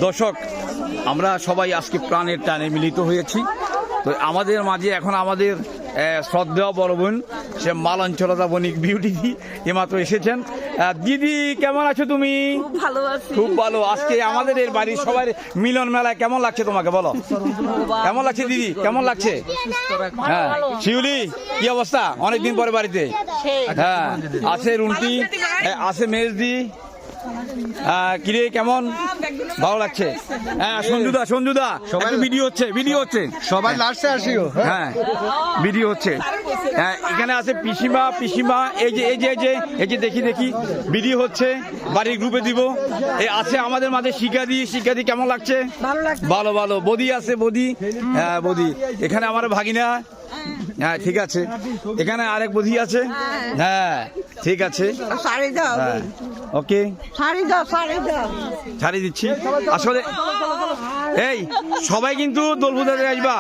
দর্শক, আমরা সবাই আজকে প্রাণের টানে মিলিত হয়েছি। তো আমাদের মাঝে এখন আমাদের শ্রদ্ধেয় বড় বোন, সে মালঞ্চলতা বণিক বিউটি এইমাত্র এসেছেন। দিদি কেমন আছো তুমি? ভালো আছি, খুব ভালো। আজকে আমাদের এর বাড়ির সবাই মিলন মেলায় কেমন লাগছে তোমাকে বলো? কেমন লাগছে দিদি, কেমন লাগছে? হ্যাঁ শিউলি কি অবস্থা? অনেকদিন পরে বাড়িতে। হ্যাঁ আছে রুন্টি, আছে মেজদি। কিরে কেমন? ভালো লাগছে। হ্যাঁ সঞ্জুদা সবাই ভিডিও হচ্ছে সবাই লাস্টে আসিও। হ্যাঁ ভিডিও হচ্ছে। হ্যাঁ এখানে আছে পিসিমা এই যে দেখি ভিডিও হচ্ছে, বাড়ির গ্রুপে দিব। এই আছে আমাদের মাঝে শিকাদি কেমন লাগছে? ভালো। বদি আছে হ্যাঁ বদি। এখানে আমার ভাগিনা। হ্যাঁ ঠিক আছে। এখানে আরেক বধি আছে। হ্যাঁ ঠিক আছে। হ্যাঁ ওকে শাড়ি দিচ্ছি। আসলে এই সবাই কিন্তু দোলপূজাতে আসবা।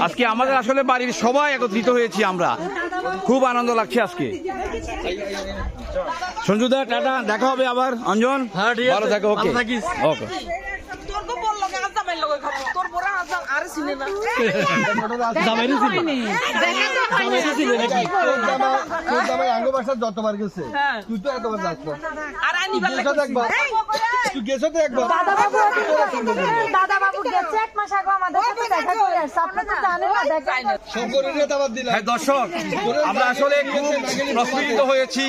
আজকে আমাদের আসলে বাড়ির সবাই একত্রিত হয়েছি আমরা, খুব আনন্দ লাগছে আজকে। সঞ্জুদা টাটা, দেখা হবে আবার। অঞ্জন ভালো থাকো। ওকে ওকে। যতবার গেছে তুই তো এতবার যাস না। তুই গেছো তো একবার। দাদা বাবু গেছে এক মাস আগে আমাদের সাথে দেখা করে আসছে, আপনি তো জানেন না। হ্যাঁ দর্শক, আমরা আসলে খুব প্রস্ফুটিত হয়েছি।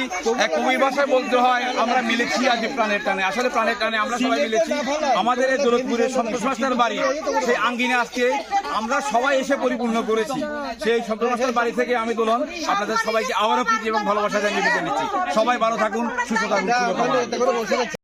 কবি ভাষায় বলতে হয় আমরা মিলেছি আজ প্রাণের টানে। আসলে প্রাণের টানে আমরা সবাই মিলেছি। আমাদের এই দৌলতপুরের সন্তোষ মাস্টার বাড়ি, সেই আঙ্গিনে আজকে আমরা সবাই এসে পরিপূর্ণ করেছি। সেই সন্তোষ মাস্টার বাড়ি থেকে আমি দোলন আপনাদের সবাইকে আবারও প্রীতি এবং ভালোবাসা জানিয়ে দিতে নিচ্ছি। সবাই ভালো থাকুন, সুস্থ থাকুন।